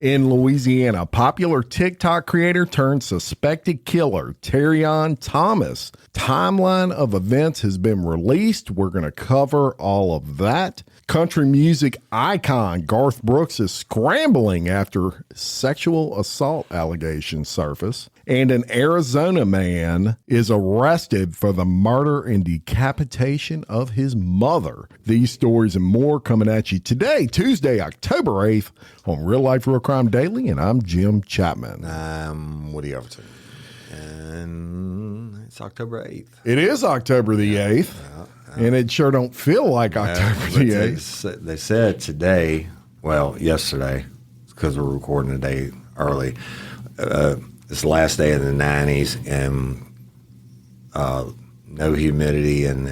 In Louisiana, popular TikTok creator turned suspected killer Terryon Thomas timeline of events has been released. We're going to cover all of that. Country music icon Garth Brooks is scrambling after sexual assault allegations surface. And an Arizona man is arrested for the murder and decapitation of his mother. These stories and more coming at you today, Tuesday, October 8th on Real Life Real Crime Daily, and I'm Jim Chapman. I'm Woody Overton. And it's October 8th. It is October the 8th, and it sure don't feel like October the 8th. They said today, well, yesterday, because we're recording a day early, it's the last day of the 90s, and no humidity, and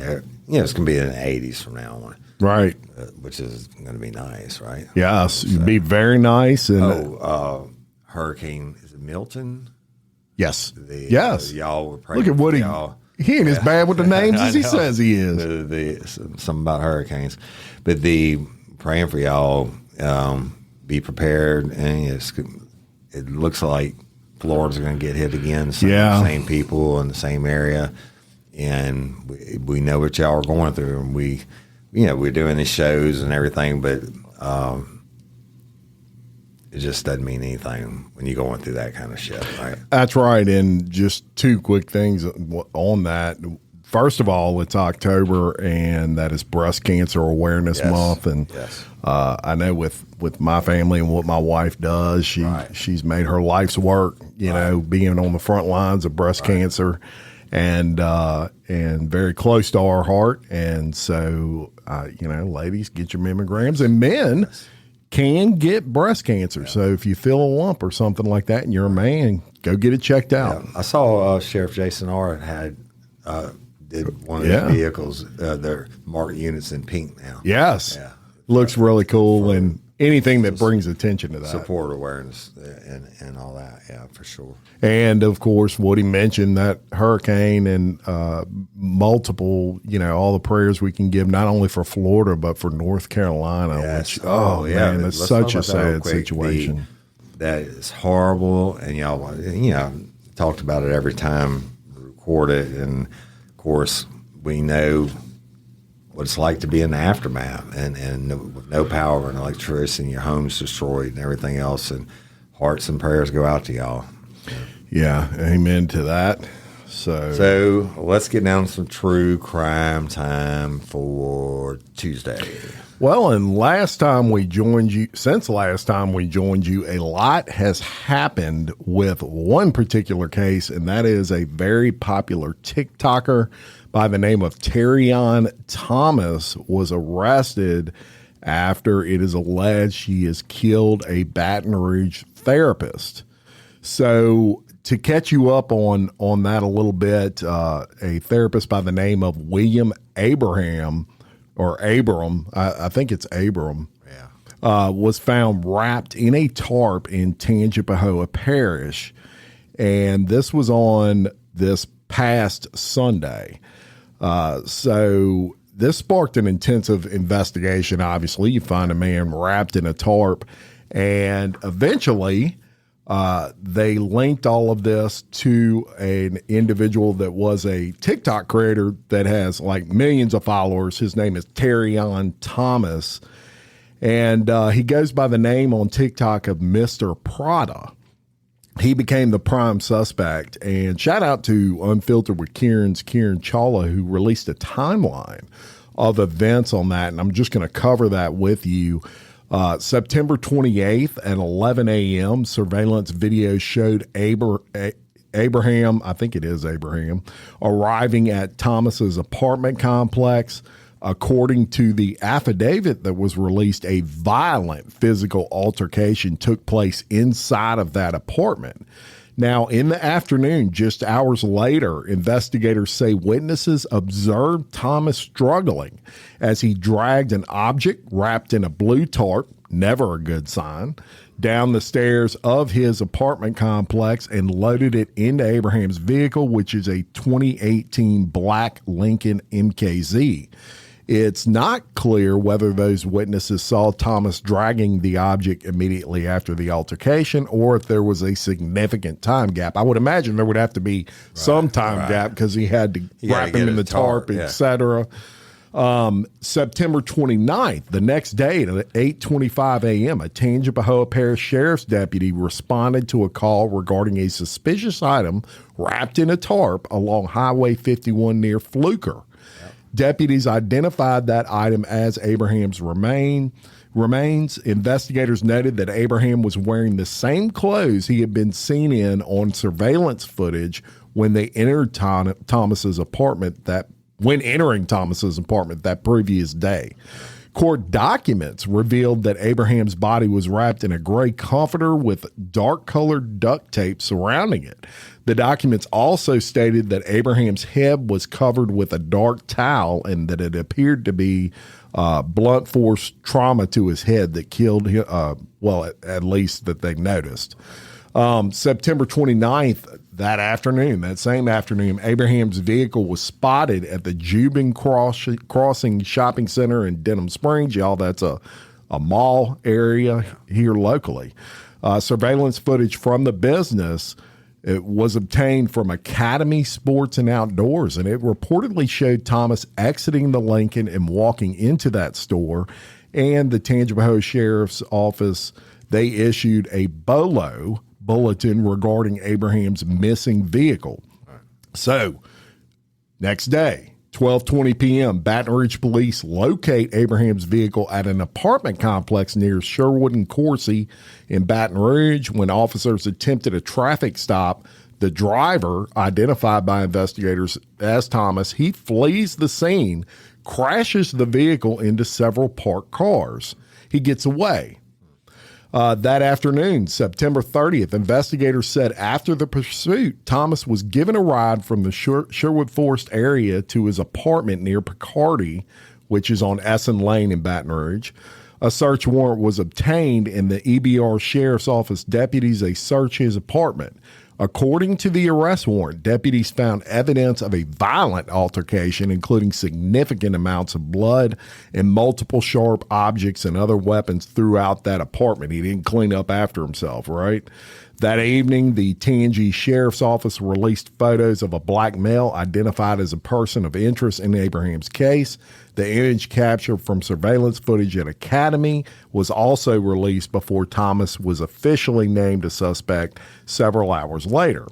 it's going to be in the 80s from now on. Right. Which is going to be nice, right? Yes, it'd be very nice. And Hurricane, is it Milton? Yes. Yes. Y'all were praying. Look at Woody. He ain't as bad with the names as he says he is. Something about hurricanes. But praying for y'all, be prepared. And it looks like Florida's going to get hit again. The same people in the same area. And we know what y'all are going through. And we're doing these shows and everything, but it just doesn't mean anything when you're going through that kind of shit, right? That's right. And just two quick things on that. First of all, it's October, and that is Breast Cancer Awareness Month. And I know with my family and what my wife does, she's made her life's work, being on the front lines of breast cancer, and very close to our heart. And so, ladies, get your mammograms, and men can get breast cancer. Yeah. So if you feel a lump or something like that and you're a man, go get it checked out. Yeah. I saw Sheriff Jason Arndt did one of his vehicles. They're marked units in pink now. Yes. Yeah. Looks really cool, and anything that brings attention to that. Support awareness and all that, for sure. And, of course, Woody mentioned that hurricane and multiple, all the prayers we can give, not only for Florida, but for North Carolina. Yes. Which, man, it's such a sad situation. That is horrible, and y'all, talked about it every time we record it, and, of course, we know what it's like to be in the aftermath and with no power and electricity, and your home's destroyed and everything else, and hearts and prayers go out to y'all. Yeah, amen to that. So let's get down to some true crime time for Tuesday. Well, and since last time we joined you, a lot has happened with one particular case, and that is a very popular TikToker by the name of Terryon Thomas was arrested after it is alleged she has killed a Baton Rouge therapist. So to catch you up on that a little bit, a therapist by the name of William Abram, I think it's Abram, was found wrapped in a tarp in Tangipahoa Parish. And this was on this past Sunday. So this sparked an intensive investigation. Obviously, you find a man wrapped in a tarp, and eventually they linked all of this to an individual that was a TikTok creator that has like millions of followers. His name is Terryon Thomas, and he goes by the name on TikTok of Mr. Prada. He became the prime suspect, and shout out to Unfiltered with Kieran Chawla, who released a timeline of events on that, and I'm just going to cover that with you. September 28th at 11 a.m., surveillance video showed Abraham, I think it is Abraham, arriving at Thomas's apartment complex. According to the affidavit that was released, a violent physical altercation took place inside of that apartment. Now, in the afternoon, just hours later, investigators say witnesses observed Thomas struggling as he dragged an object wrapped in a blue tarp, never a good sign, down the stairs of his apartment complex and loaded it into Abraham's vehicle, which is a 2018 black Lincoln MKZ. It's not clear whether those witnesses saw Thomas dragging the object immediately after the altercation or if there was a significant time gap. I would imagine there would have to be some time gap because he had to wrap him in the tarp, etc. September 29th, the next day at 8:25 a.m., a Tangipahoa Parish Sheriff's deputy responded to a call regarding a suspicious item wrapped in a tarp along Highway 51 near Fluker. Deputies identified that item as Abraham's remains. Investigators noted that Abraham was wearing the same clothes he had been seen in on surveillance footage when they entered Thomas's apartment that previous day. Court documents revealed that Abraham's body was wrapped in a gray comforter with dark-colored duct tape surrounding it. The documents also stated that Abraham's head was covered with a dark towel and that it appeared to be blunt force trauma to his head that killed him, at least that they noticed. September 29th, that same afternoon, Abraham's vehicle was spotted at the Jubin Crossing Shopping Center in Denham Springs. Y'all, that's a mall area here locally. Surveillance footage from the business was obtained from Academy Sports and Outdoors, and it reportedly showed Thomas exiting the Lincoln and walking into that store. And the Tangipahoa Sheriff's Office, they issued a BOLO bulletin regarding Abraham's missing vehicle. So, next day, 12:20 p.m., Baton Rouge police locate Abraham's vehicle at an apartment complex near Sherwood and Coursey in Baton Rouge. When officers attempted a traffic stop, the driver, identified by investigators as Thomas, he flees the scene, crashes the vehicle into several parked cars. He gets away. That afternoon, September 30th, investigators said after the pursuit, Thomas was given a ride from the Sherwood Forest area to his apartment near Picardy, which is on Essen Lane in Baton Rouge. A search warrant was obtained, and the EBR Sheriff's Office deputies, they searched his apartment. According to the arrest warrant, deputies found evidence of a violent altercation, including significant amounts of blood and multiple sharp objects and other weapons throughout that apartment. He didn't clean up after himself, right? That evening, the Tangi Sheriff's Office released photos of a black male identified as a person of interest in Abraham's case. The image captured from surveillance footage at Academy was also released before Thomas was officially named a suspect several hours later.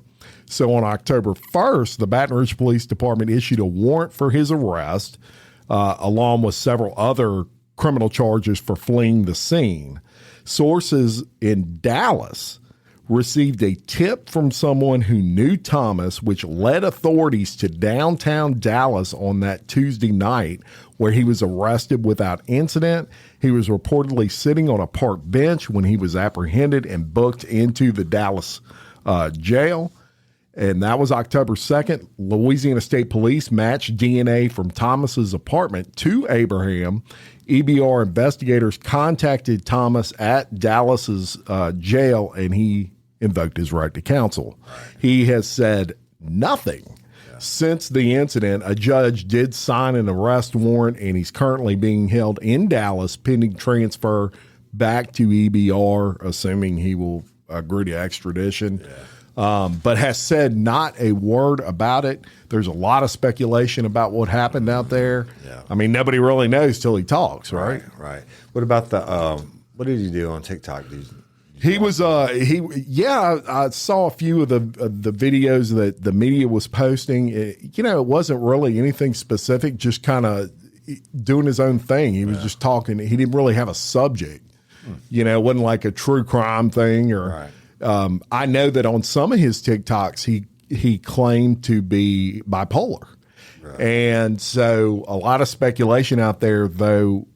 So on October 1st, the Baton Rouge Police Department issued a warrant for his arrest, along with several other criminal charges for fleeing the scene. Sources in Dallas received a tip from someone who knew Thomas, which led authorities to downtown Dallas on that Tuesday night, where he was arrested without incident. He was reportedly sitting on a park bench when he was apprehended and booked into the Dallas jail. And that was October 2nd. Louisiana State Police matched DNA from Thomas's apartment to Abraham. EBR investigators contacted Thomas at Dallas's jail, and he invoked his right to counsel. He has said nothing since the incident. A judge did sign an arrest warrant, and he's currently being held in Dallas pending transfer back to EBR, assuming he will agree to extradition. But has said not a word about it. There's a lot of speculation about what happened out there. I mean, nobody really knows till he talks, right? Right. What about what did he do on TikTok? I saw a few of the videos that the media was posting. It wasn't really anything specific, just kind of doing his own thing. He was just talking. He didn't really have a subject. It wasn't like a true crime thing or. I know that on some of his TikToks, he claimed to be bipolar. And so a lot of speculation out there, though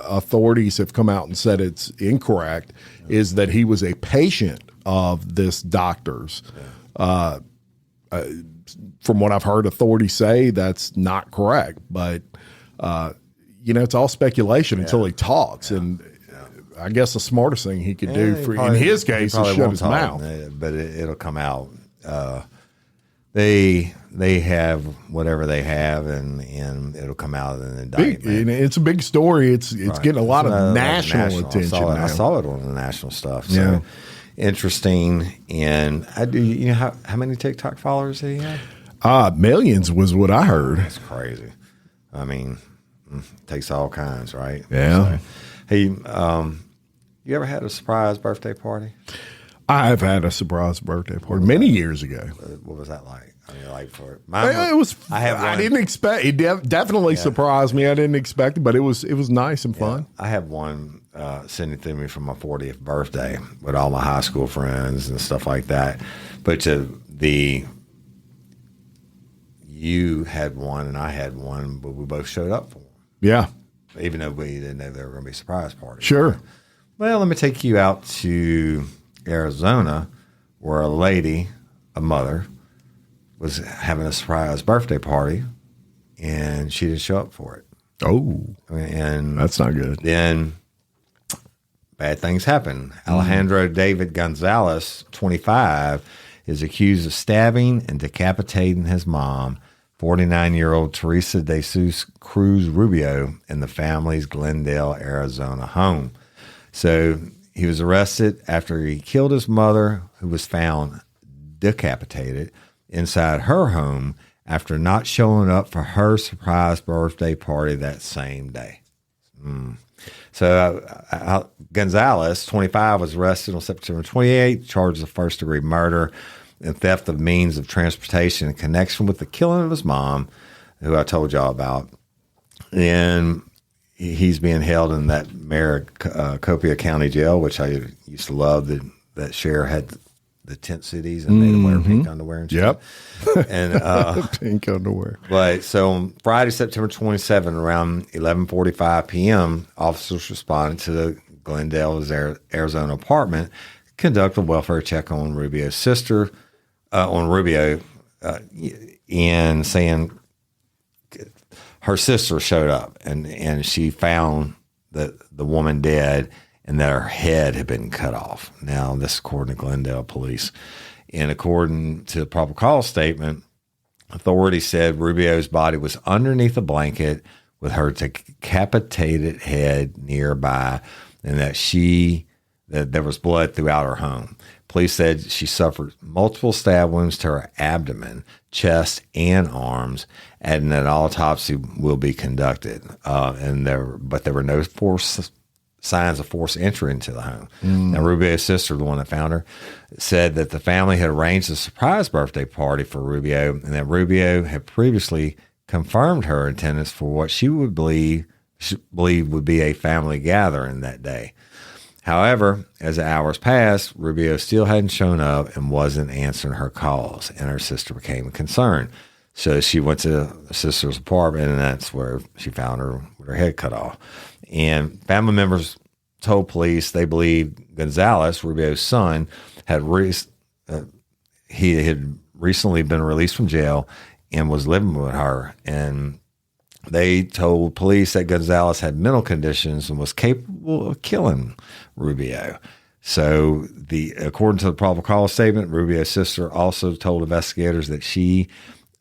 authorities have come out and said it's incorrect, is that he was a patient of this doctor's. From what I've heard authorities say, that's not correct. But, it's all speculation until he talks. And I guess the smartest thing he could do in his case is shut his mouth. But it'll come out. They have whatever they have, and it'll come out in an indictment. It's a big story. It's right. Getting a lot of national attention. I saw it on the national stuff. So interesting. And you know how many TikTok followers did he have? Millions was what I heard. That's crazy. I mean, takes all kinds, right? Yeah. So, hey, you ever had a surprise birthday party? I've had a surprise birthday party many years ago. What was that like? I mean, like for it was. I didn't expect. It definitely surprised me. I didn't expect it, but it was nice and fun. I have one sending through me for my 40th birthday with all my high school friends and stuff like that. But you had one and I had one, but we both showed up for them. Yeah, even though we didn't know there were going to be surprise parties. Sure. Well, let me take you out to Arizona, where a mother, was having a surprise birthday party, and she didn't show up for it. Oh, and that's not good. Then bad things happen. Alejandro David Gonzalez, 25, is accused of stabbing and decapitating his mom, 49-year-old Teresa de Jesus Cruz Rubio, in the family's Glendale, Arizona home. So he was arrested after he killed his mother, who was found decapitated inside her home after not showing up for her surprise birthday party that same day. So Gonzalez, 25, was arrested on September 28th, charged of first-degree murder and theft of means of transportation in connection with the killing of his mom, who I told y'all about. And he's being held in that Maricopa County Jail, which I used to love. That sheriff had the tent cities and made them wear pink underwear and stuff. Yep. And pink underwear. But so on Friday, September 27, around 11:45 p.m., officers responded to the Glendale, Arizona apartment, conduct a welfare check on Rubio's sister, and saying her sister showed up, and she found that the woman dead and that her head had been cut off. Now, this according to Glendale police. And according to the probable cause statement, authorities said Rubio's body was underneath a blanket with her decapitated head nearby, and that there was blood throughout her home. Police said she suffered multiple stab wounds to her abdomen, chest, and arms, and an autopsy will be conducted. But there were no signs of forced entry into the home. Now, Rubio's sister, the one that found her, said that the family had arranged a surprise birthday party for Rubio, and that Rubio had previously confirmed her attendance for what she would believe would be a family gathering that day. However, as the hours passed, Rubio still hadn't shown up and wasn't answering her calls, and her sister became concerned. So she went to her sister's apartment, and that's where she found her with her head cut off. And family members told police they believed Gonzalez, Rubio's son, had recently been released from jail and was living with her. And they told police that Gonzalez had mental conditions and was capable of killing Rubio. So, according to the probable cause statement, Rubio's sister also told investigators that she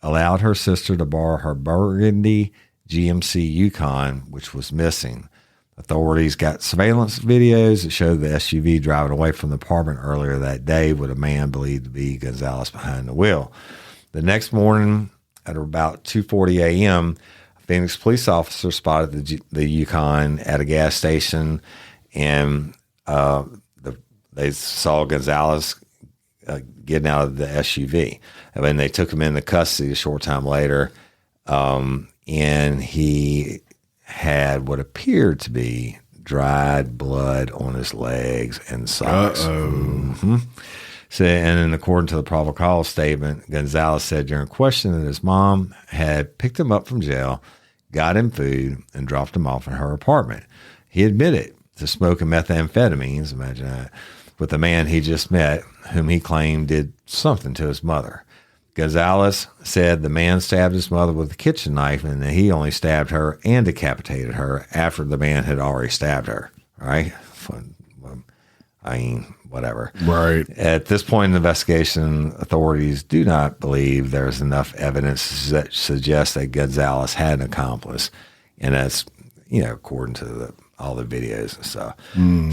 allowed her sister to borrow her burgundy GMC Yukon, which was missing. Authorities got surveillance videos that showed the SUV driving away from the apartment earlier that day with a man believed to be Gonzalez behind the wheel. The next morning at about 2:40 a.m., a Phoenix police officer spotted the Yukon at a gas station, and they saw Gonzalez getting out of the SUV. And then they took him into custody a short time later, and he had what appeared to be dried blood on his legs and socks. So, and then according to the probable cause statement, Gonzalez said during questioning that his mom had picked him up from jail, got him food, and dropped him off in her apartment. He admitted to smoking methamphetamines, imagine that, with a man he just met, whom he claimed did something to his mother. Gonzalez said the man stabbed his mother with a kitchen knife, and that he only stabbed her and decapitated her after the man had already stabbed her. All right? I mean, whatever. Right. At this point in the investigation, authorities do not believe there's enough evidence that suggests that Gonzalez had an accomplice. And that's, according to all the videos and stuff.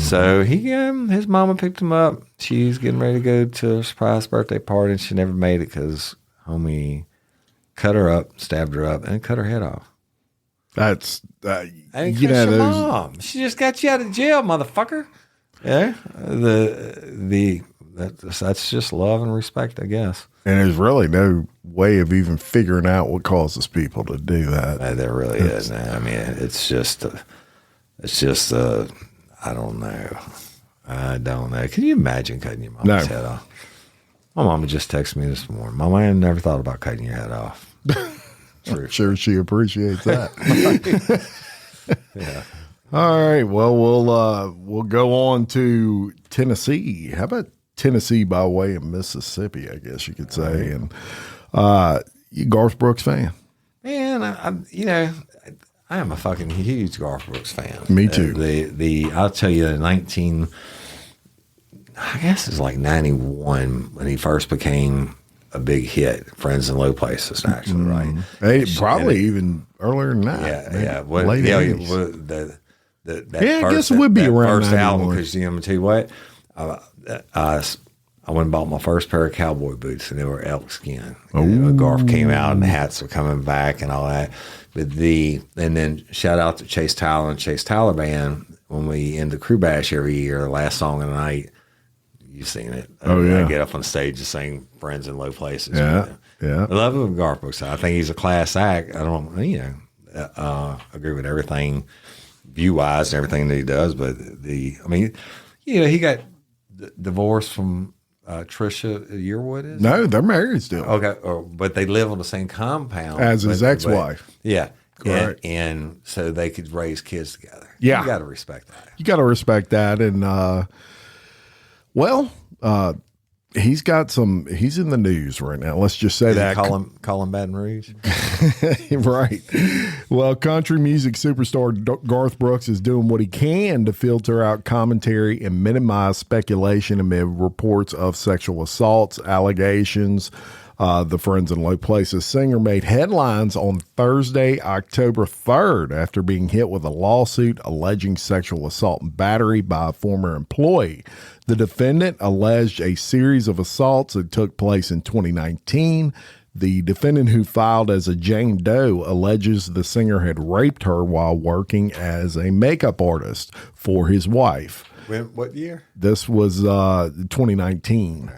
So his mama picked him up. She's getting ready to go to a surprise birthday party, and she never made it because homie cut her up, stabbed her up, and cut her head off. That's, your mom. She just got you out of jail, motherfucker. Yeah, that's just love and respect, I guess. And there's really no way of even figuring out what causes people to do that. There really is. I mean, it's just, I don't know. I don't know. Can you imagine cutting your mom's head off? My mama just texted me this morning. Mama, I never thought about cutting your head off. I'm sure she appreciates that. Yeah. All right. Well, we'll go on to Tennessee. How about Tennessee by way of Mississippi, I guess you could say. And you Garth Brooks fan? Man, I am a fucking huge Garth Brooks fan. Me too. I'll tell you, I guess it's like 91 when he first became a big hit, Friends in Low Places, actually, right? Hey, probably even earlier than that. Late 80s. I guess it would be around first album, because I'm gonna tell you what, I went and bought my first pair of cowboy boots, and they were elk skin. Garth came out, and the hats were coming back, and all that. But and then shout out to Chase Tyler and Chase Tyler Band when we end the Crew Bash every year. Last song of the night, you've seen it. I get up on stage to sing "Friends in Low Places." Yeah. I love him, Garth Brooks. I think he's a class act. I don't, agree with everything view wise and everything that he does. But he got divorced from Trisha Yearwood. No, they're married still. Okay, but they live on the same compound as his ex-wife. Yeah, correct. And so they could raise kids together. Yeah, you got to respect that. You got to respect that, and he's in the news right now. Let's just say that. Call him Baton Rouge. Right. Well, country music superstar Garth Brooks is doing what he can to filter out commentary and minimize speculation amid reports of sexual assaults, allegations. The Friends in Low Places singer made headlines on Thursday, October 3rd, after being hit with a lawsuit alleging sexual assault and battery by a former employee. The defendant alleged a series of assaults that took place in 2019. The defendant, who filed as a Jane Doe, alleges the singer had raped her while working as a makeup artist for his wife. What year? This was 2019.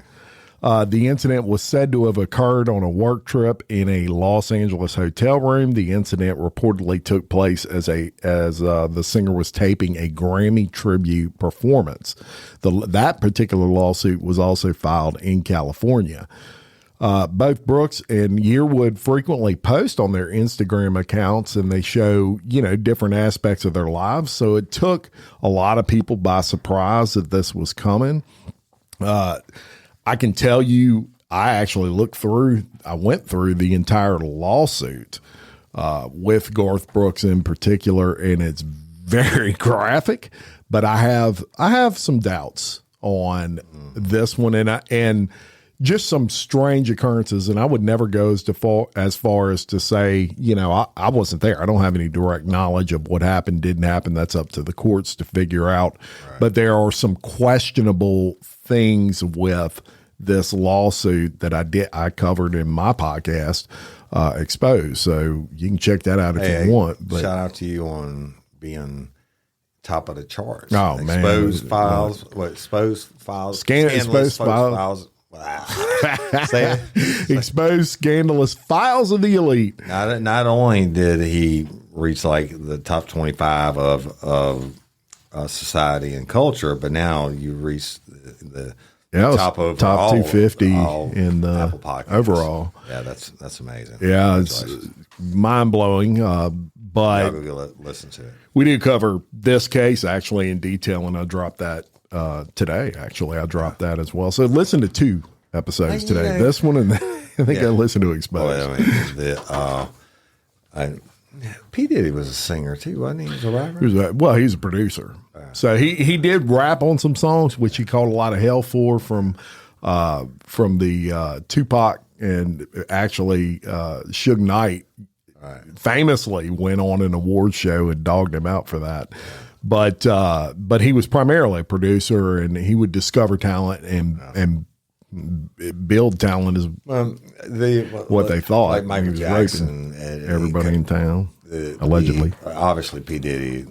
The incident was said to have occurred on a work trip in a Los Angeles hotel room. The incident reportedly took place as the singer was taping a Grammy tribute performance. That particular lawsuit was also filed in California. Both Brooks and Yearwood frequently post on their Instagram accounts, and they show, different aspects of their lives. So it took a lot of people by surprise that this was coming. I can tell you, I went through the entire lawsuit with Garth Brooks in particular, and it's very graphic, but I have some doubts on this one, and just some strange occurrences. And I would never go as far as to say, I wasn't there. I don't have any direct knowledge of what happened, didn't happen. That's up to the courts to figure out. Right. But there are some questionable things with this lawsuit that I covered in my podcast, Exposed. So you can check that out if you want. But shout out to you on being top of the charts. Oh, Exposed man. Files. Exposed Files. Exposed Files. Say it. Exposed scandalous files of the elite. Not only did he reach like the top 25 of society and culture, but now you reach the top 250 in the Apple Podcasts. Overall. Yeah, that's amazing. Yeah, it's mind blowing. But go listen to it. We did cover this case actually in detail, and I dropped that today. Actually, I dropped that as well. So listen to 2 episodes today. This one, and I think I listened to Exposed. Well, P. Diddy was a singer too, wasn't he? He was a rapper. He's a producer. So he did rap on some songs, which he caught a lot of hell for from the Tupac, and actually Suge Knight famously went on an award show and dogged him out for that. But he was primarily a producer, and he would discover talent and build talent is what they thought. Like Michael Jackson, everybody in town, allegedly. Obviously, P. Diddy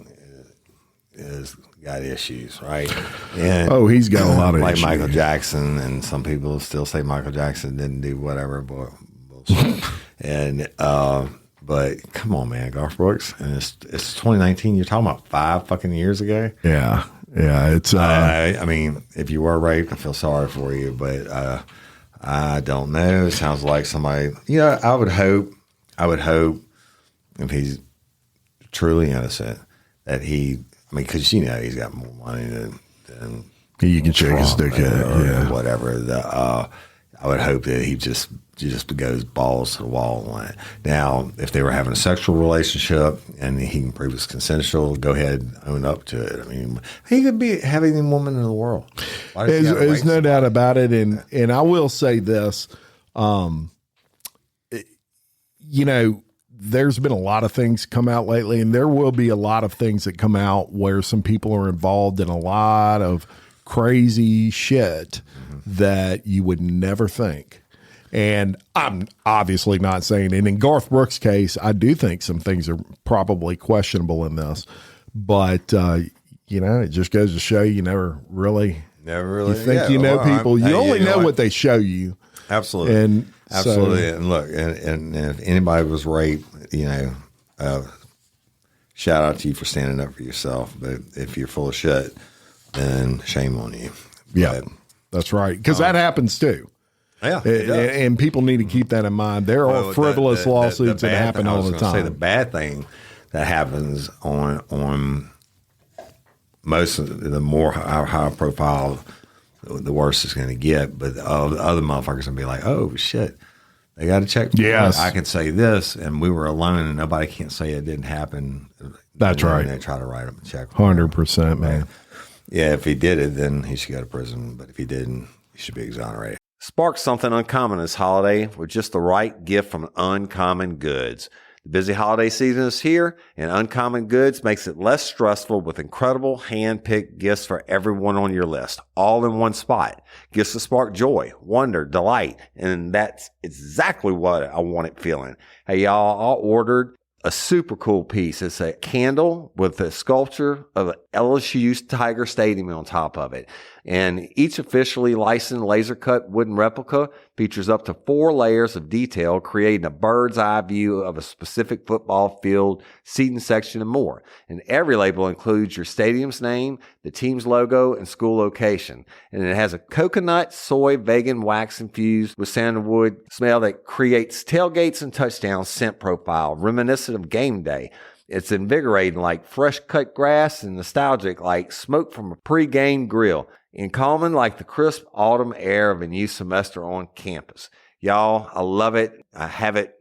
has got issues, right? And he's got a lot of like issues. Michael Jackson, and some people still say Michael Jackson didn't do whatever, bullshit. And but come on, man, Garth Brooks, and it's 2019. You're talking about 5 fucking years ago. Yeah. It's. I mean, if you were raped, I feel sorry for you, but I don't know. It sounds like somebody. Yeah, I would hope if he's truly innocent that he. I mean, because he's got more money than you can shake his dick or whatever. I would hope that he just goes balls to the wall on it. Now, if they were having a sexual relationship and he can prove it's consensual, go ahead and own up to it. I mean, he could be having any woman in the world. There's no doubt about it. And I will say this, there's been a lot of things come out lately, and there will be a lot of things that come out where some people are involved in a lot of crazy shit that you would never think. And I'm obviously not saying, and in Garth Brooks' case, I do think some things are probably questionable in this, but it just goes to show you never really you think people. You only know what they show you. Absolutely. And absolutely. And look, and if anybody was raped, shout out to you for standing up for yourself. But if you're full of shit, then shame on you. Yeah, that's right. Because that happens too. Yeah, and people need to keep that in mind. There are frivolous lawsuits that happen all the time. Say the bad thing that happens on most of the more high profile, the worse it's going to get. But the other motherfuckers going to be like, oh shit, they got to check. Yes, I can say this, and we were alone, and nobody can't say it didn't happen. That's right. And they try to write them a check. 100%, man. Yeah, if he did it, then he should go to prison. But if he didn't, he should be exonerated. Spark something uncommon this holiday with just the right gift from Uncommon Goods. The busy holiday season is here, and Uncommon Goods makes it less stressful with incredible hand-picked gifts for everyone on your list, all in one spot. Gifts to spark joy, wonder, delight, and that's exactly what I wanted feeling. Hey, y'all, I ordered a super cool piece. It's a candle with a sculpture of an LSU's Tiger Stadium on top of it. And each officially licensed laser cut wooden replica features up to 4 layers of detail, creating a bird's eye view of a specific football field, seating section, and more. And every label includes your stadium's name, the team's logo, and school location. And it has a coconut, soy, vegan wax infused with sandalwood smell that creates tailgates and touchdowns scent profile, reminiscent of game day. It's invigorating like fresh cut grass and nostalgic like smoke from a pre-game grill. And calming like the crisp autumn air of a new semester on campus. Y'all, I love it. I have it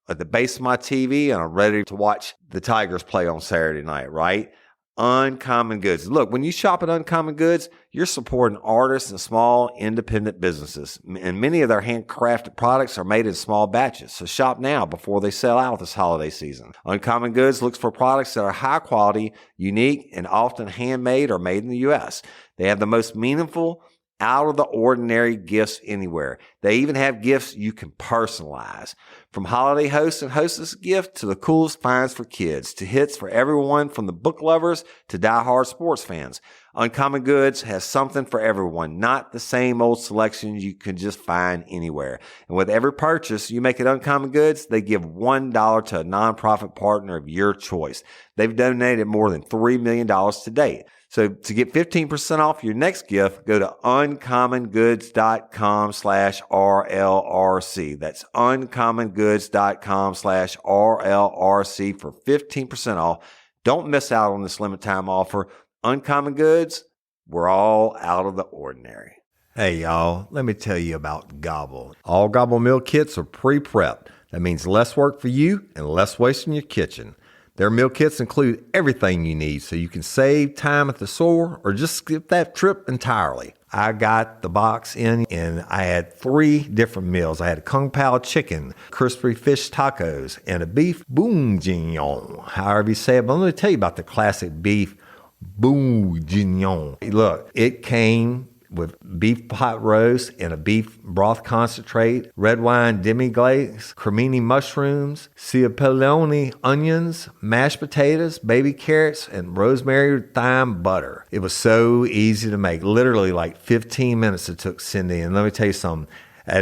at the base of my TV, and I'm ready to watch the Tigers play on Saturday night, right? Uncommon Goods. Look, when you shop at Uncommon Goods, you're supporting artists and small independent businesses. And many of their handcrafted products are made in small batches. So shop now before they sell out this holiday season. Uncommon Goods looks for products that are high quality, unique, and often handmade or made in the U.S. They have the most meaningful, out of the ordinary gifts anywhere. They even have gifts you can personalize. From holiday hosts and hostess gift to the coolest finds for kids, to hits for everyone from the book lovers to diehard sports fans. Uncommon Goods has something for everyone, not the same old selections you can just find anywhere. And with every purchase you make at Uncommon Goods, they give $1 to a nonprofit partner of your choice. They've donated more than $3 million to date. So to get 15% off your next gift, go to uncommongoods.com/RLRC. That's uncommongoods.com/RLRC for 15% off. Don't miss out on this limited time offer. Uncommon Goods, we're all out of the ordinary. Hey, y'all, let me tell you about Gobble. All Gobble meal kits are pre-prepped. That means less work for you and less waste in your kitchen. Their meal kits include everything you need so you can save time at the store or just skip that trip entirely. I got the box in and I had 3 different meals. I had a Kung Pao chicken, crispy fish tacos, and a beef bourguignon, however you say it. But let me tell you about the classic beef bourguignon. Look, it came with beef pot roast and a beef broth concentrate, red wine demi-glaze, cremini mushrooms, cipollone onions, mashed potatoes, baby carrots, and rosemary thyme butter. It was so easy to make. Literally like 15 minutes it took Cindy. And let me tell you something.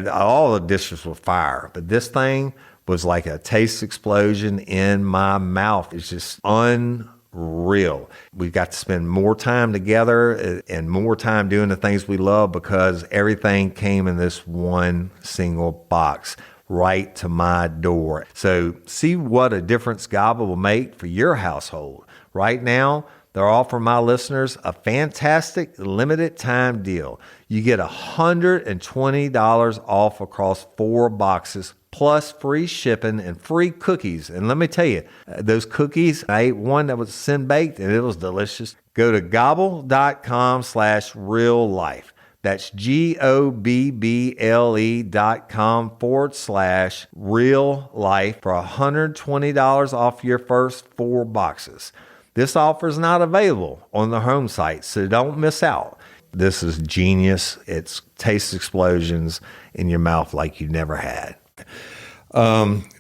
All the dishes were fire, but this thing was like a taste explosion in my mouth. It's just unreal. We got to spend more time together and more time doing the things we love because everything came in this one single box right to my door. So see what a difference Gaba will make for your household. Right now, they're offering my listeners a fantastic limited time deal. You get $120 off across 4 boxes plus free shipping and free cookies. And let me tell you, those cookies, I ate one that was sin baked and it was delicious. Go to gobble.com/real life. That's GOBBLE.com/real life for $120 off your first 4 boxes. This offer is not available on the home site, so don't miss out. This is genius. It's taste explosions in your mouth like you never had.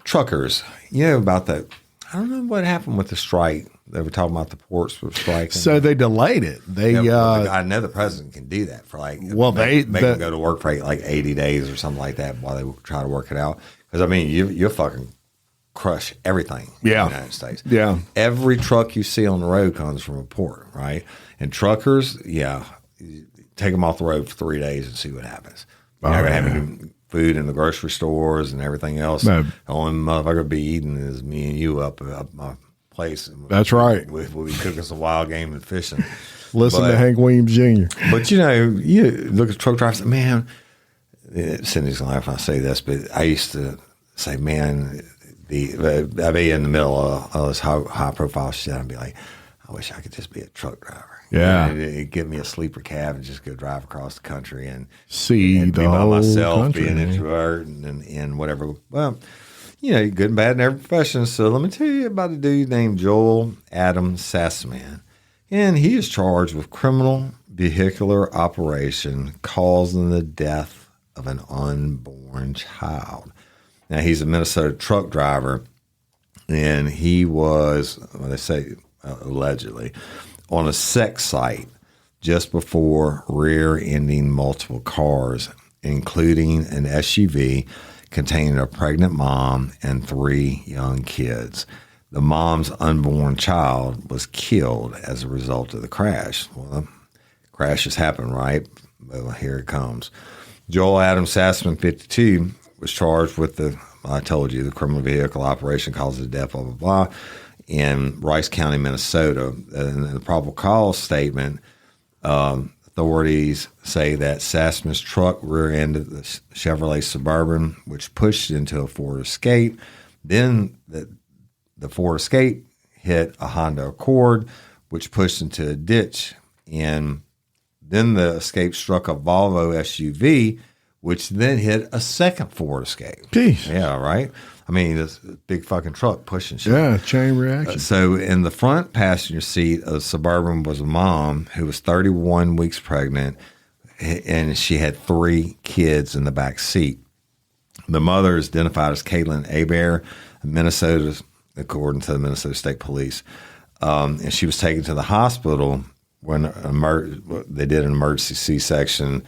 Truckers, you know about that. I don't know what happened with the strike. They were talking about the ports were striking. So they delayed it. I know the president can do that for make them go to work for like 80 days or something like that while they try to work it out. Because I mean, you'll fucking crush everything in the United States. Yeah. Every truck you see on the road comes from a port, right? And truckers, take them off the road for 3 days and see what happens. You're not going to have any food in the grocery stores and everything else. No. The only motherfucker be eating is me and you up my place. That's right. We'll be cooking some wild game and fishing. Listen to Hank Williams Jr. But, you look at truck drivers, man, Cindy's going to laugh when I say this, but I used to say, man, I'd be in the middle of this high profile shit. I'd be like, I wish I could just be a truck driver. Yeah. It'd give me a sleeper cab and just go drive across the country and see and the be by whole myself, country, be an introvert and whatever. Well, good and bad in every profession. So let me tell you about a dude named Joel Adam Sassman. And he is charged with criminal vehicular operation causing the death of an unborn child. Now, he's a Minnesota truck driver, and he was, they say, allegedly, on a sex site just before rear-ending multiple cars, including an SUV containing a pregnant mom and 3 young kids. The mom's unborn child was killed as a result of the crash. Well, crashes happen, right? Well, here it comes. Joel Adam Sassman, 52, was charged with the criminal vehicle operation caused the death, blah, blah, blah, in Rice County, Minnesota. In the probable cause statement, authorities say that Sassman's truck rear-ended the Chevrolet Suburban, which pushed into a Ford Escape. Then the Ford Escape hit a Honda Accord, which pushed into a ditch. And then the Escape struck a Volvo SUV, which then hit a second Ford Escape. Jeez. Yeah, right? I mean, this big fucking truck pushing shit. Yeah, chain reaction. So in the front passenger seat of the Suburban was a mom who was 31 weeks pregnant, and she had 3 kids in the back seat. The mother is identified as Caitlin Hebert, Minnesota, according to the Minnesota State Police. And she was taken to the hospital when they did an emergency C-section,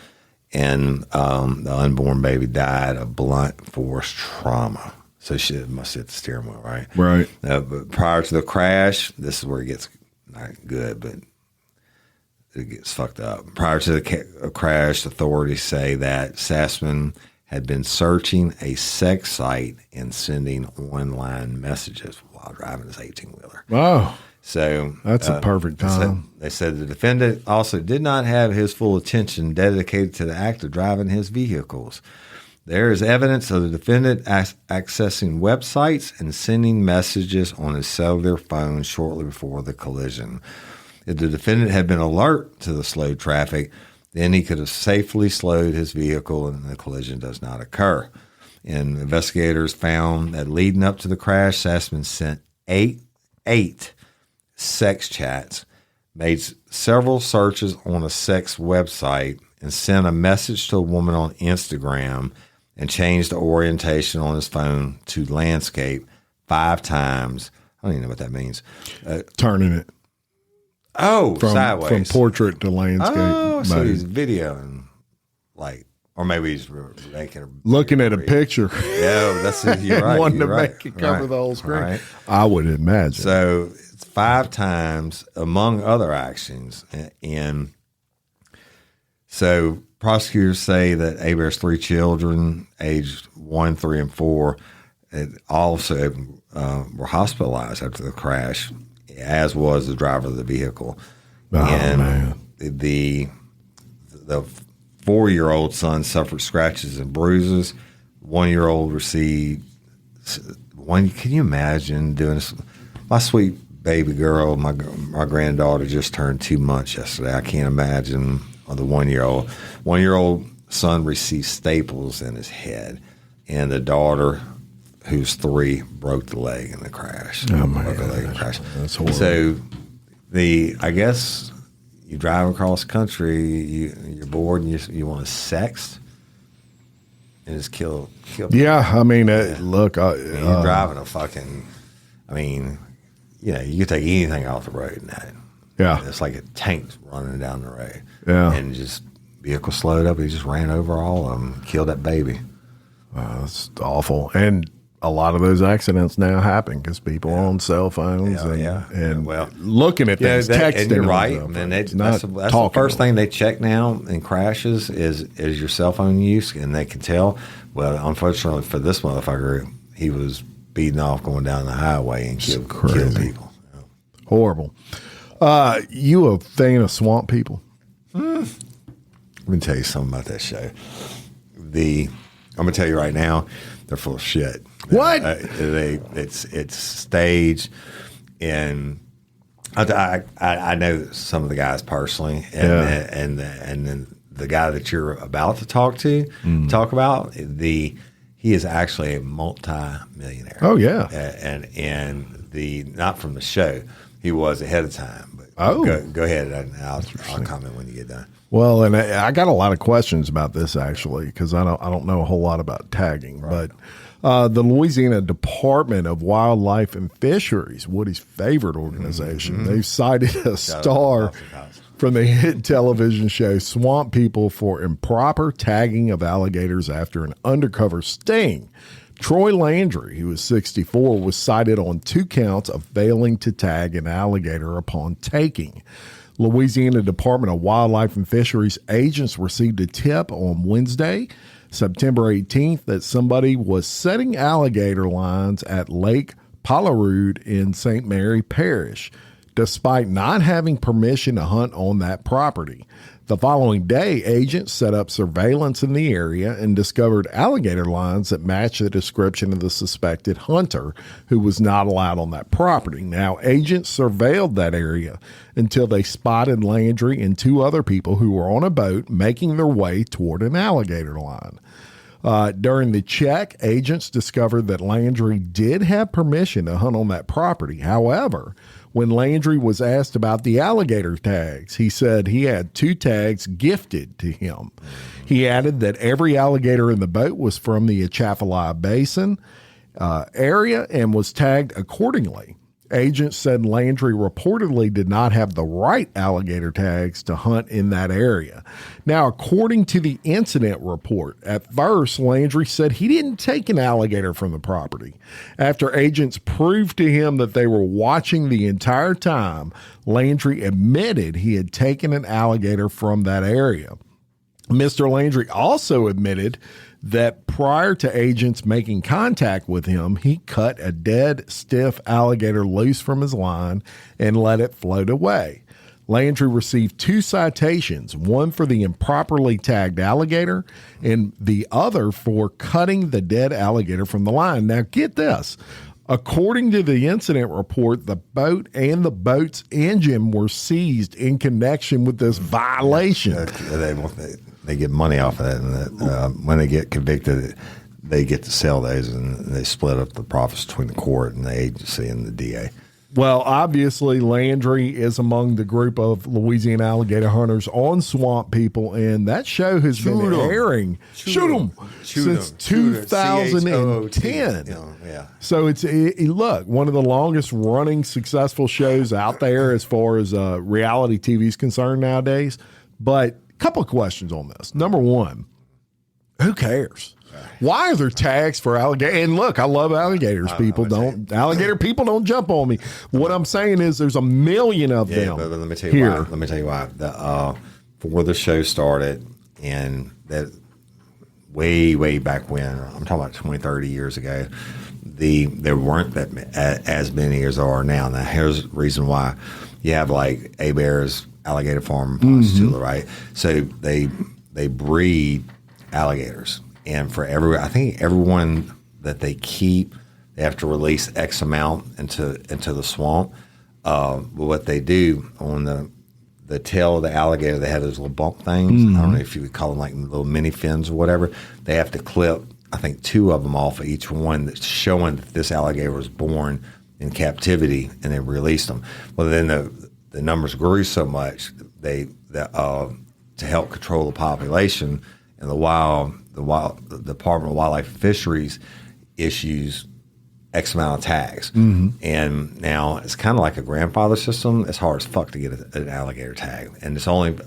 and the unborn baby died of blunt force trauma. So she must hit the steering wheel, right? Right. But prior to the crash, this is where it gets not good, but it gets fucked up. Prior to the crash, authorities say that Sassman had been searching a sex site and sending online messages while driving his 18-wheeler. Oh. So that's a perfect time. They said the defendant also did not have his full attention dedicated to the act of driving his vehicles. There is evidence of the defendant accessing websites and sending messages on his cellular phone shortly before the collision. If the defendant had been alert to the slow traffic, then he could have safely slowed his vehicle and the collision does not occur. And investigators found that leading up to the crash, Sassman sent eight sex chats, made several searches on a sex website, and sent a message to a woman on Instagram and changed the orientation on his phone to landscape 5 times. I don't even know what that means. Turning it. From sideways. From portrait to landscape. Oh, so he's videoing, or maybe he's looking at a picture. Yeah, that's it. You're right. Wanting to right. make it cover the whole screen. Right. I would imagine. So it's 5 times, among other actions. And so prosecutors say that Hebert's 3 children, aged 1, 3, and 4, also were hospitalized after the crash, as was the driver of the vehicle. Man. The 4-year-old son suffered scratches and bruises. 1-year-old received one. Can you imagine doing this? My sweet baby girl, my granddaughter just turned 2 months yesterday. I can't imagine the 1-year-old. 1-year-old son received staples in his head, and the daughter, who's 3, broke the leg in the crash. That's horrible. So I guess you drive across country, you're bored, and you want to sext and just kill. Yeah, I mean, look, you're driving a fucking. I mean, you could take anything off the road in that. Yeah, it's like a tank running down the road. Yeah, and just vehicle slowed up. He just ran over all of them, killed that baby. That's awful. And a lot of those accidents now happen because people are on cell phones and looking at things, texting. And you're right. And that's the first thing they check now in crashes is your cell phone use, and they can tell. Well, unfortunately for this motherfucker, he was speeding off going down the highway and killed people. Yeah. Horrible. You a fan of swamp people? Let me tell you something about that show. I'm gonna tell you right now, they're full of shit. What? It's staged, and I know some of the guys personally, and then the guy that you're about to talk about, he is actually a multi-millionaire. Oh yeah, and not from the show, he was ahead of time. But go ahead, and I'll comment when you get done. Well, and I got a lot of questions about this actually because I don't know a whole lot about tagging, right. But the Louisiana Department of Wildlife and Fisheries, Woody's favorite organization, they've cited a star from the hit television show Swamp People for improper tagging of alligators after an undercover sting. Troy Landry, who was 64, was cited on 2 counts of failing to tag an alligator upon taking. Louisiana Department of Wildlife and Fisheries agents received a tip on Wednesday, September 18th, that somebody was setting alligator lines at Lake Palarud in St. Mary Parish, despite not having permission to hunt on that property. The following day, agents set up surveillance in the area and discovered alligator lines that matched the description of the suspected hunter, who was not allowed on that property. Now, agents surveilled that area until they spotted Landry and 2 other people who were on a boat making their way toward an alligator line. During the check, agents discovered that Landry did have permission to hunt on that property. However, when Landry was asked about the alligator tags, he said he had 2 tags gifted to him. He added that every alligator in the boat was from the Atchafalaya Basin area and was tagged accordingly. Agents said Landry reportedly did not have the right alligator tags to hunt in that area. Now, according to the incident report, at first, Landry said he didn't take an alligator from the property. After agents proved to him that they were watching the entire time, Landry admitted he had taken an alligator from that area. Mr. Landry also admitted that prior to agents making contact with him, he cut a dead, stiff alligator loose from his line and let it float away. Landry received 2 citations, one for the improperly tagged alligator and the other for cutting the dead alligator from the line. Now, get this. According to the incident report, the boat and the boat's engine were seized in connection with this violation. They get money off of that, and when they get convicted, they get to sell those, and they split up the profits between the court and the agency and the DA. Well, obviously, Landry is among the group of Louisiana alligator hunters on Swamp People, and that show has been airing. Shoot 'em since 2010. Yeah. So look, one of the longest running successful shows out there as far as reality TV is concerned nowadays. But a couple of questions on this. Number one, who cares? Why are there tags for alligator? And look, I love alligators. People don't jump on me. What I'm saying is there's a million of them. But let me tell you here. why. Let me tell you why. Before the show started, and that way back when, I'm talking about 20, 30 years ago, there weren't that as many as there are now. Now, here's the reason why. You have like Hebert's alligator farm in Ponchatoula, right? So they breed alligators. And for everyone that they keep, they have to release X amount into the swamp. But what they do on the tail of the alligator, they have those little bump things. I don't know if you would call them like little mini fins or whatever. They have to clip, I think, 2 of them off of each one, that's showing that this alligator was born in captivity, and they released them. Well, then the numbers grew so much to help control the population, and the Department of Wildlife and Fisheries issues X amount of tags. And now it's kind of like a grandfather system. It's hard as fuck to get an alligator tag. And it's only...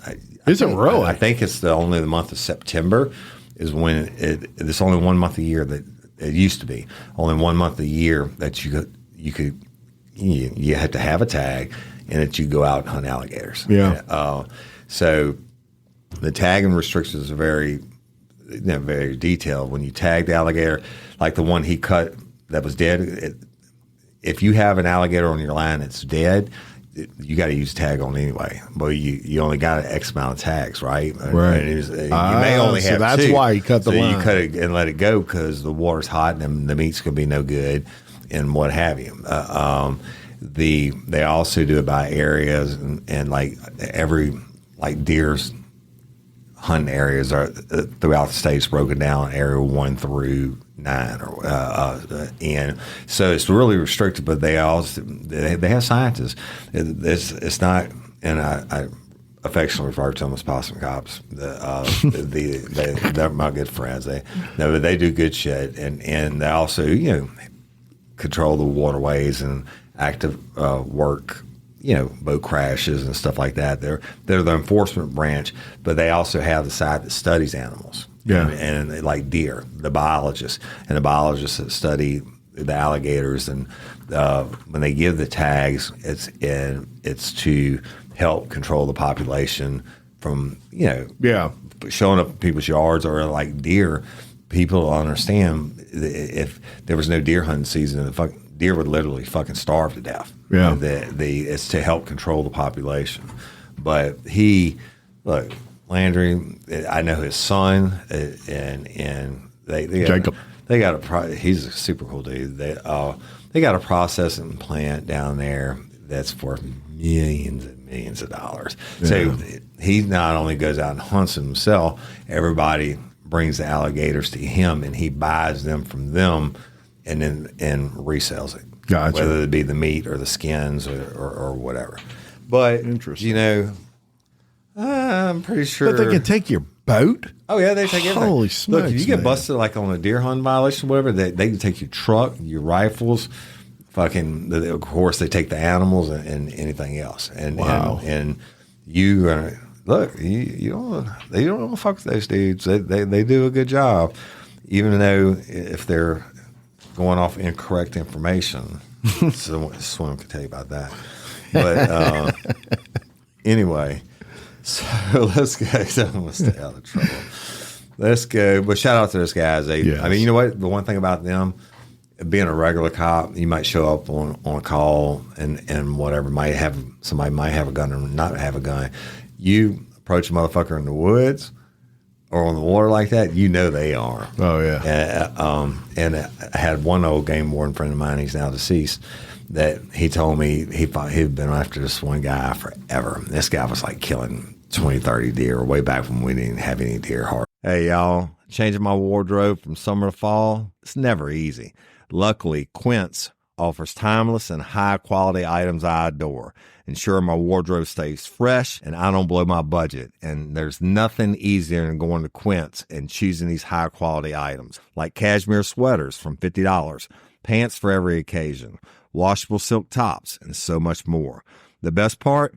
Is it really? I think it's only the month of September is when it's only 1 month a year that it used to be. Only 1 month a year that you had to have a tag and that you go out and hunt alligators. Yeah. So the tagging restrictions are very detailed. When you tag the alligator, like the one he cut that was dead, if you have an alligator on your line that's dead, you got to use a tag on anyway. But you only got an X amount of tags, right? Right. You may only have that's 2. why he cut the line. You cut it and let it go because the water's hot and the meat's going to be no good and what have you. They also do it by areas and like deer's hunting areas are throughout the states broken down area 1 through 9 and so it's really restricted, but they have scientists. It's not, and I affectionately refer to them as possum cops. They're my good friends. They do good shit, and they also control the waterways and active work. Boat crashes and stuff like that. They're the enforcement branch, but they also have the side that studies animals. Yeah. And like deer, the biologists that study the alligators, and when they give the tags, it's to help control the population from showing up in people's yards, or like deer. People understand if there was no deer hunting season, the deer would literally fucking starve to death. Yeah. It's to help control the population. But Landry, I know his son, and they Jacob. He's a super cool dude. They got a processing plant down there that's for millions and millions of dollars. Yeah. So he not only goes out and hunts himself, everybody brings the alligators to him, and he buys them from them and resells it. Gotcha. Whether it be the meat or the skins or whatever. But, interesting. I'm pretty sure. But they can take your boat? Oh, yeah, they take everything. Holy smokes, Look, if you get busted like on a deer hunt violation or whatever, they can take your truck, your rifles, of course, they take the animals and anything else. And, wow. And you look, they don't want to fuck with those dudes. They do a good job, even though if they're going off incorrect information. Swim can tell you about that. But anyway, so let's go. I'm going to stay out of trouble. Let's go. But shout out to those guys. I mean, you know what? The one thing about them, being a regular cop, you might show up on a call and whatever, somebody might have a gun or not have a gun. You approach a motherfucker in the woods or on the water like that, you know they are. Oh, yeah. And I had one old game warden friend of mine, he's now deceased, that he told me he'd been after this one guy forever. This guy was like killing 20, 30 deer way back when we didn't have any deer hard. Hey, y'all, changing my wardrobe from summer to fall, it's never easy. Luckily, Quince offers timeless and high-quality items I adore, ensuring my wardrobe stays fresh and I don't blow my budget. And there's nothing easier than going to Quince and choosing these high-quality items, like cashmere sweaters from $50, pants for every occasion, washable silk tops, and so much more. The best part?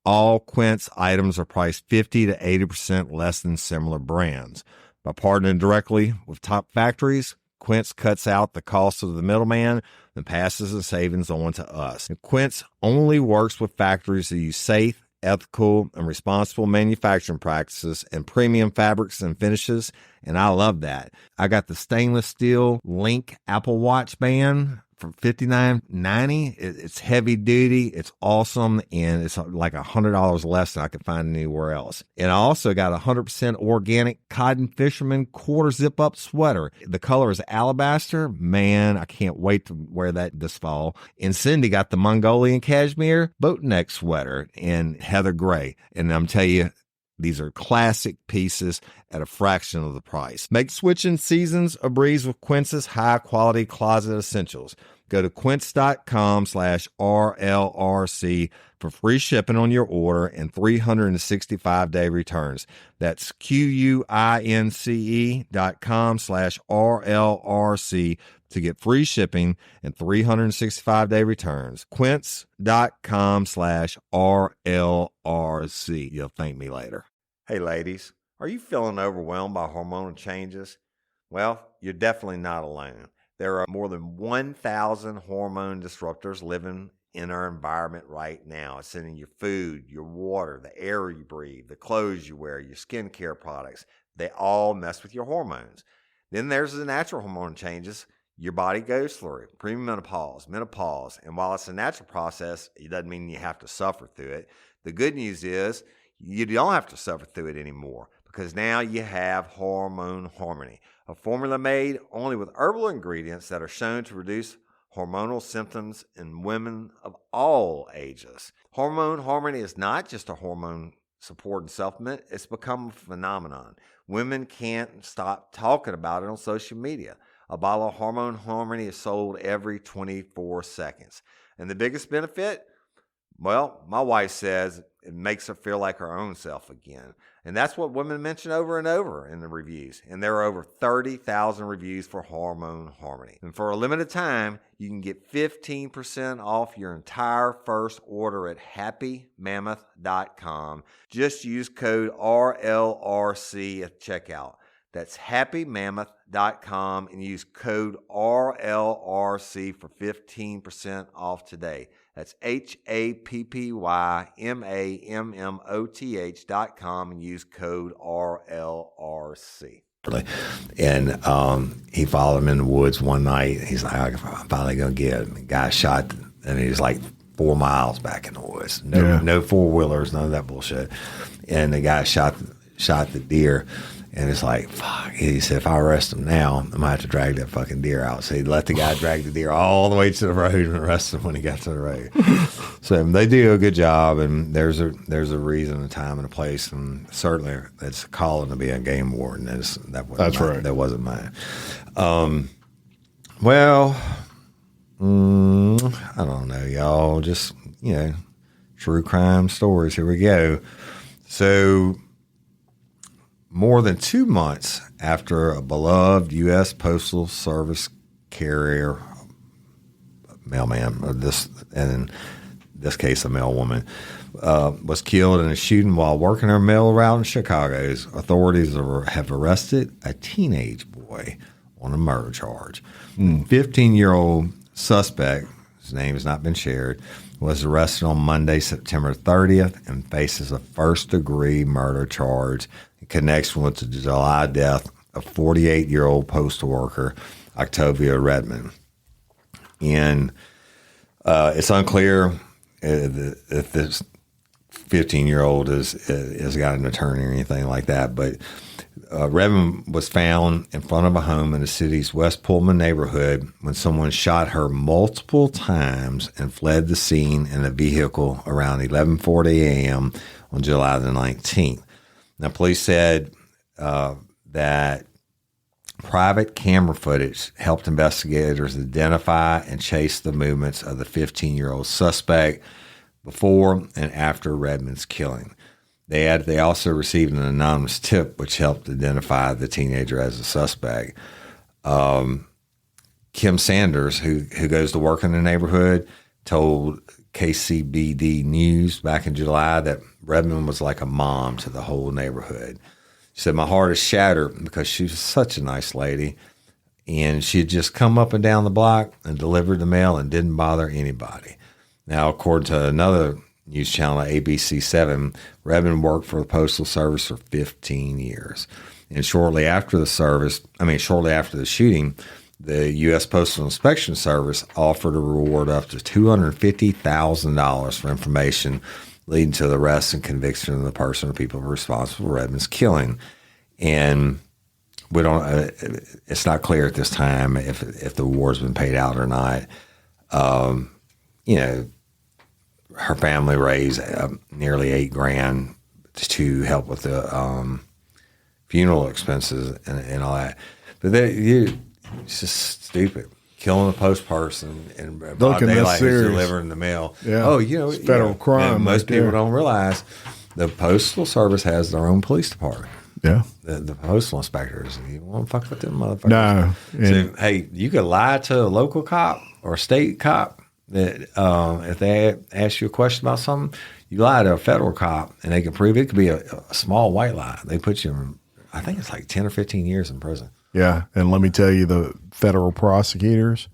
All Quince items are priced 50 to 80% less than similar brands. By partnering directly with top factories, Quince cuts out the cost of the middleman and passes the savings on to us. And Quince only works with factories that use safe, ethical, and responsible manufacturing practices and premium fabrics and finishes, and I love that. I got the stainless steel Link Apple Watch band for $59.90. It's heavy duty, it's awesome, and it's like $100 less than I could find anywhere else. And I also got a 100% organic cotton fisherman quarter zip up sweater. The color is alabaster. Man, I can't wait to wear that this fall. And Cindy got the Mongolian cashmere boat neck sweater in heather gray. And I'm telling you, these are classic pieces at a fraction of the price. Make switching seasons a breeze with Quince's high-quality closet essentials. Go to quince.com/RLRC for free shipping on your order and 365-day returns. That's QUINCE.com/RLRC to get free shipping and 365-day returns. Quince.com/RLRC. You'll thank me later. Hey, ladies, are you feeling overwhelmed by hormonal changes? Well, you're definitely not alone. There are more than 1,000 hormone disruptors living in our environment right now. It's in your food, your water, the air you breathe, the clothes you wear, your skincare products. They all mess with your hormones. Then there's the natural hormone changes your body goes through, premenopause, menopause. And while it's a natural process, it doesn't mean you have to suffer through it. The good news is you don't have to suffer through it anymore, because now you have Hormone Harmony, a formula made only with herbal ingredients that are shown to reduce hormonal symptoms in women of all ages. Hormone Harmony is not just a hormone support and supplement, it's become a phenomenon. Women can't stop talking about it on social media. A bottle of Hormone Harmony is sold every 24 seconds. And the biggest benefit? Well, my wife says it makes her feel like her own self again. And that's what women mention over and over in the reviews. And there are over 30,000 reviews for Hormone Harmony. And for a limited time, you can get 15% off your entire first order at happymammoth.com. Just use code RLRC at checkout. That's happymammoth.com and use code RLRC for 15% off today. That's happymammoth.com and use code RLRC. And he followed him in the woods one night. He's like, I'm finally going to get him. The guy shot, and he's like 4 miles back in the woods. No four-wheelers, none of that bullshit. And the guy shot the deer. And it's like, fuck. He said, if I arrest him now, I'm going to have to drag that fucking deer out. So he let the guy drag the deer all the way to the road and arrest him when he got to the road. So they do a good job, and there's a reason, a time, and a place. And certainly it's a calling to be a game warden. That's right. That wasn't mine. I don't know, y'all. Just, true crime stories. Here we go. So, more than 2 months after a beloved U.S. Postal Service carrier, mailman, and in this case a male woman, was killed in a shooting while working her mail route in Chicago, authorities have arrested a teenage boy on a murder charge. 15-year-old suspect, his name has not been shared, was arrested on Monday, September 30th, and faces a first-degree murder charge in connection with the July death of 48-year-old postal worker Octavia Redmond. And it's unclear if this 15-year-old has got an attorney or anything like that. But Redmond was found in front of a home in the city's West Pullman neighborhood when someone shot her multiple times and fled the scene in a vehicle around 11:40 a.m. on July the 19th. Now, police said that private camera footage helped investigators identify and chase the movements of the 15-year-old suspect before and after Redmond's killing. They also received an anonymous tip, which helped identify the teenager as a suspect. Kim Sanders, who goes to work in the neighborhood, told KCBD News back in July that Redmond was like a mom to the whole neighborhood. She said, "My heart is shattered because she was such a nice lady, and she had just come up and down the block and delivered the mail and didn't bother anybody." Now, according to another news channel, ABC7, Redmond worked for the Postal Service for 15 years. And shortly after the shooting, the U.S. Postal Inspection Service offered a reward up to $250,000 for information leading to the arrest and conviction of the person or people responsible for Redmond's killing. And we don't. It's not clear at this time if the reward's been paid out or not. Her family raised nearly $8,000 to help with the funeral expenses and all that. But it's just stupid. Killing a post person in broad daylight who's delivering the mail. Yeah. It's federal crime. Most people don't realize the Postal Service has their own police department. Yeah. The postal inspectors. You won't fuck with them motherfuckers. No. So, hey, you could lie to a local cop or a state cop that if they ask you a question about something, you lie to a federal cop and they can prove it. It could be a small white lie. They put you in, I think it's like 10 or 15 years in prison. Yeah. And let me tell you, the federal prosecutors,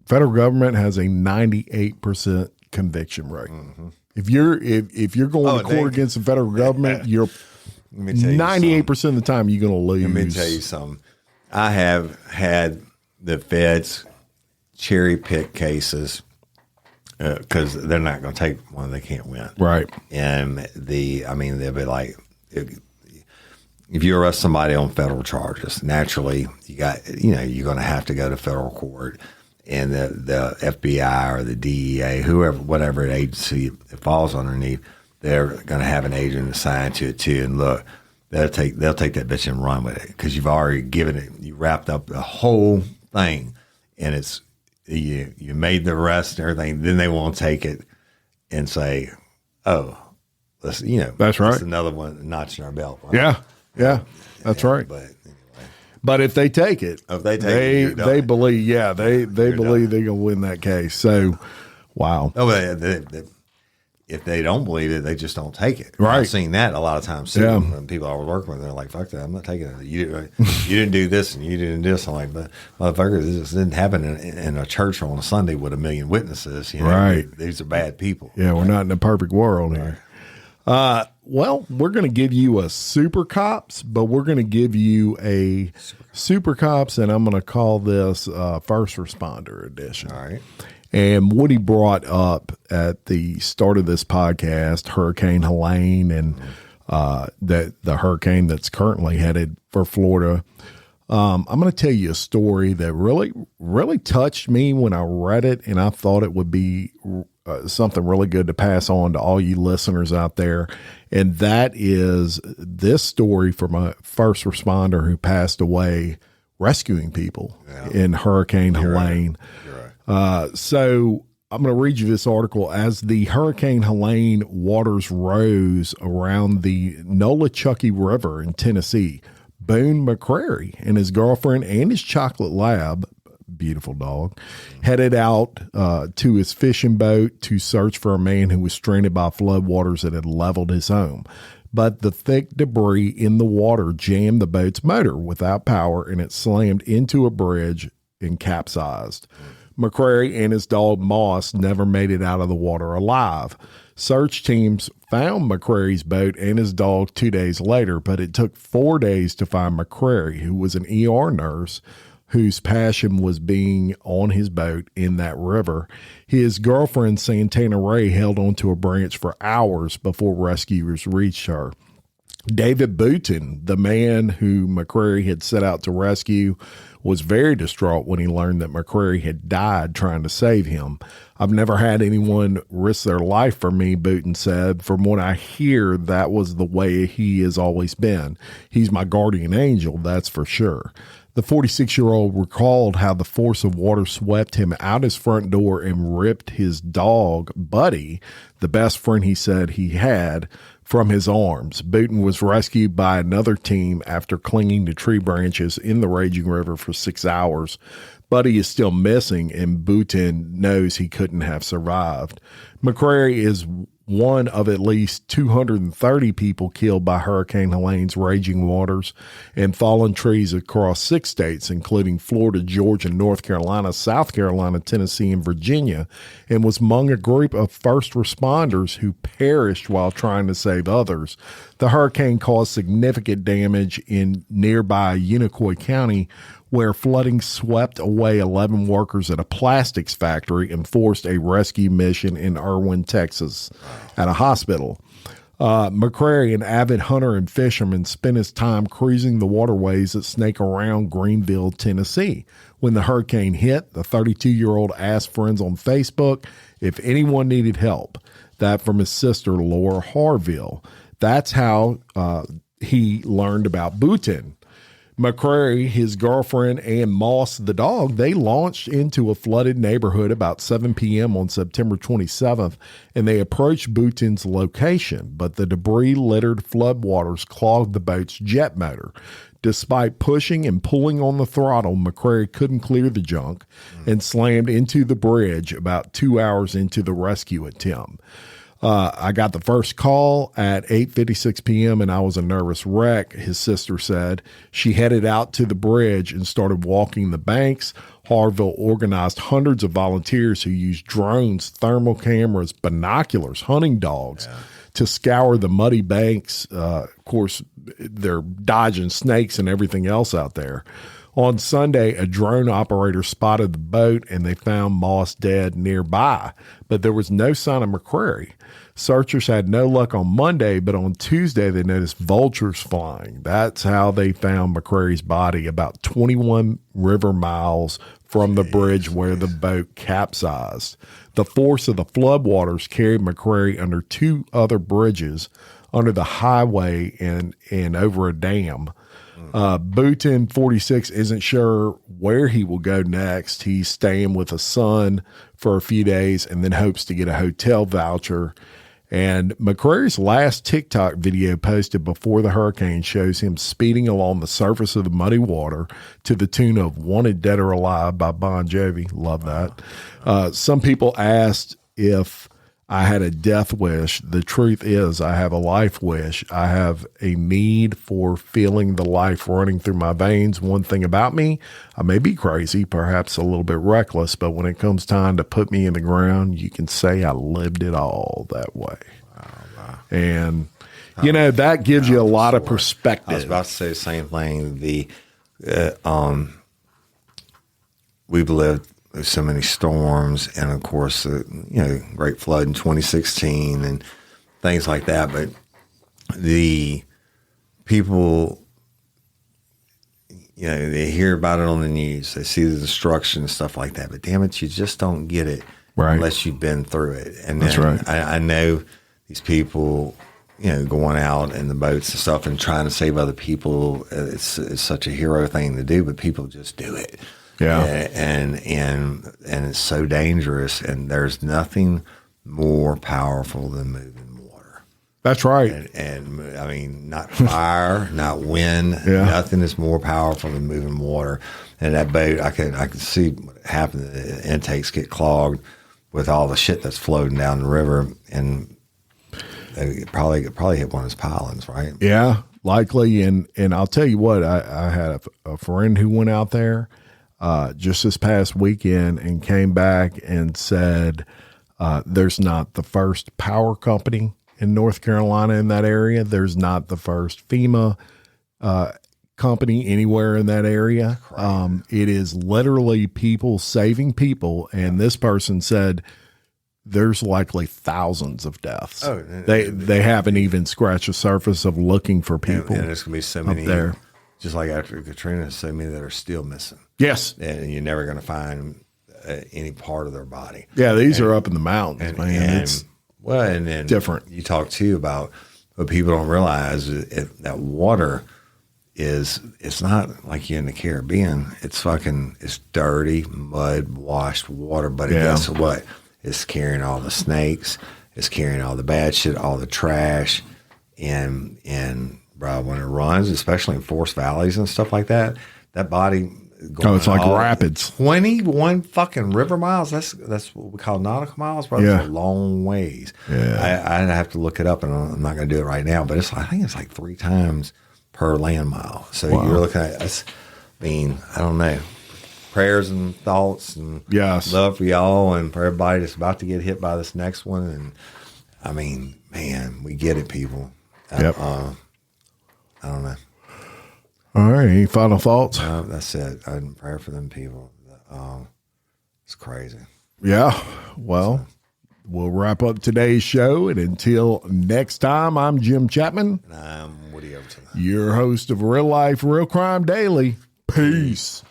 federal government has a 98% conviction rate. Mm-hmm. If you're going to court against the federal government, you're 98% of the time you're going to lose. Let me tell you something. I have had the feds cherry pick cases because they're not going to take one they can't win. Right. And they'll be like, if you arrest somebody on federal charges, naturally you're going to have to go to federal court, and the FBI or the DEA, whatever agency it falls underneath, they're going to have an agent assigned to it too. And look, they'll take that bitch and run with it because you've already given it. You wrapped up the whole thing, and it's you made the arrest and everything. Then they won't take it and say, "Oh, that's right. That's another one notch in our belt." Right? Yeah, that's right. But anyway, but if they take it, they believe, they believe they're going to win that case. So, wow. Oh, if they don't believe it, they just don't take it. Right. I've seen that a lot of times too. Yeah. When people I was working with, they're like, "Fuck that, I'm not taking it. You didn't do this and you didn't do this." I'm like, "But motherfucker, this didn't happen in a church on a Sunday with 1 million witnesses. Right. These are bad people." Yeah, we're not in a perfect world here. Well, we're going to give you a Super Cops, but we're going to give you a Super Cops, and I'm going to call this First Responder Edition. All right. And Woody brought up at the start of this podcast Hurricane Helene and the hurricane that's currently headed for Florida. I'm going to tell you a story that really, really touched me when I read it, and I thought it would be something really good to pass on to all you listeners out there. And that is this story from a first responder who passed away rescuing people in Hurricane Helene. Right. So I'm going to read you this article. As the Hurricane Helene waters rose around the Nolichucky River in Tennessee, Boone McCrary and his girlfriend and his chocolate lab, beautiful dog, headed out to his fishing boat to search for a man who was stranded by floodwaters that had leveled his home. But the thick debris in the water jammed the boat's motor without power, and it slammed into a bridge and capsized. McCrary and his dog Moss never made it out of the water alive. Search teams found McCrary's boat and his dog 2 days later, but it took 4 days to find McCrary, who was an ER nurse whose passion was being on his boat in that river. His girlfriend, Santana Ray, held onto a branch for hours before rescuers reached her. David Booten, the man who McCrary had set out to rescue, was very distraught when he learned that McCrary had died trying to save him. I've never had anyone risk their life for me, Booten said. From what I hear, that was the way he has always been. He's my guardian angel, that's for sure. The 46-year-old recalled how the force of water swept him out his front door and ripped his dog, Buddy, the best friend he said he had, from his arms. Booten was rescued by another team after clinging to tree branches in the raging river for 6 hours. Buddy is still missing, and Booten knows he couldn't have survived. McCrary is one of at least 230 people killed by Hurricane Helene's raging waters and fallen trees across 6 states, including Florida, Georgia, North Carolina, South Carolina, Tennessee, and Virginia, and was among a group of first responders who perished while trying to save others. The hurricane caused significant damage in nearby Unicoi County, where flooding swept away 11 workers at a plastics factory and forced a rescue mission in Irwin, Texas, at a hospital. McCrary, an avid hunter and fisherman, spent his time cruising the waterways that snake around Greenville, Tennessee. When the hurricane hit, the 32-year-old asked friends on Facebook if anyone needed help. That from his sister, Laura Harville. That's how he learned about Booten. McCrary, his girlfriend, and Moss, the dog, they launched into a flooded neighborhood about 7 p.m. on September 27th, and they approached Booten's location, but the debris-littered floodwaters clogged the boat's jet motor. Despite pushing and pulling on the throttle, McCrary couldn't clear the junk and slammed into the bridge about 2 hours into the rescue attempt. I got the first call at 8:56 p.m. and I was a nervous wreck, his sister said. She headed out to the bridge and started walking the banks. Harville organized hundreds of volunteers who used drones, thermal cameras, binoculars, hunting dogs to scour the muddy banks. Of course, they're dodging snakes and everything else out there. On Sunday, a drone operator spotted the boat and they found Moss dead nearby, but there was no sign of McCrary. Searchers had no luck on Monday, but on Tuesday they noticed vultures flying. That's how they found McCrary's body, about 21 river miles from the bridge where the boat capsized. The force of the floodwaters carried McCrary under 2 other bridges, under the highway and over a dam. Booten, 46, isn't sure where he will go next. He's staying with a son for a few days and then hopes to get a hotel voucher. And McCrary's last TikTok video posted before the hurricane shows him speeding along the surface of the muddy water to the tune of Wanted Dead or Alive by Bon Jovi. Love that. Some people asked if I had a death wish. The truth is I have a life wish. I have a need for feeling the life running through my veins. One thing about me, I may be crazy, perhaps a little bit reckless, but when it comes time to put me in the ground, you can say I lived it all that way. Wow. And, you know, that gives you a lot of perspective. I was about to say the same thing. We've lived so many storms and of course, great flood in 2016 and things like that. But the people, they hear about it on the news. They see the destruction and stuff like that. But damn it, you just don't get it unless you've been through it. And that's right. I know these people, going out in the boats and stuff and trying to save other people. It's such a hero thing to do, but people just do it. Yeah. And it's so dangerous, and there's nothing more powerful than moving water. That's right. And I mean, not fire, not wind, nothing is more powerful than moving water. And that boat, I can see what happened. The intakes get clogged with all the shit that's floating down the river, and they probably hit one of his pilings, right? Yeah, likely. And I'll tell you what, I had a friend who went out there just this past weekend and came back and said there's not the first power company in North Carolina in that area. There's not the first FEMA company anywhere in that area. It is literally people saving people. And this person said there's likely thousands of deaths. Oh, they haven't even scratched the surface of looking for people. And there's going to be so many there. Just like after Katrina, so many that are still missing. Yes. And you're never going to find any part of their body. Yeah, these are up in the mountains, man. It's then different. You talk too about what people don't realize that water it's not like you're in the Caribbean. It's dirty, mud washed water. But guess what? It's carrying all the snakes. It's carrying all the bad shit, all the trash, and bro, when it runs, especially in forest valleys and stuff like that, that body. It's like rapids. 21 fucking river miles. That's what we call nautical miles, bro. It's a long ways. Yeah. I'd have to look it up, and I'm not going to do it right now. But I think it's like 3 times per land mile. So you're looking at us. I mean, I don't know. Prayers and thoughts and love for y'all and for everybody that's about to get hit by this next one. And I mean, man, we get it, people. Yep. I don't know. All right. Any final thoughts? That's it. I pray for them people. It's crazy. Yeah. Well, we'll wrap up today's show. And until next time, I'm Jim Chapman. And I'm Woody Overton. Your host of Real Life, Real Crime Daily. Peace.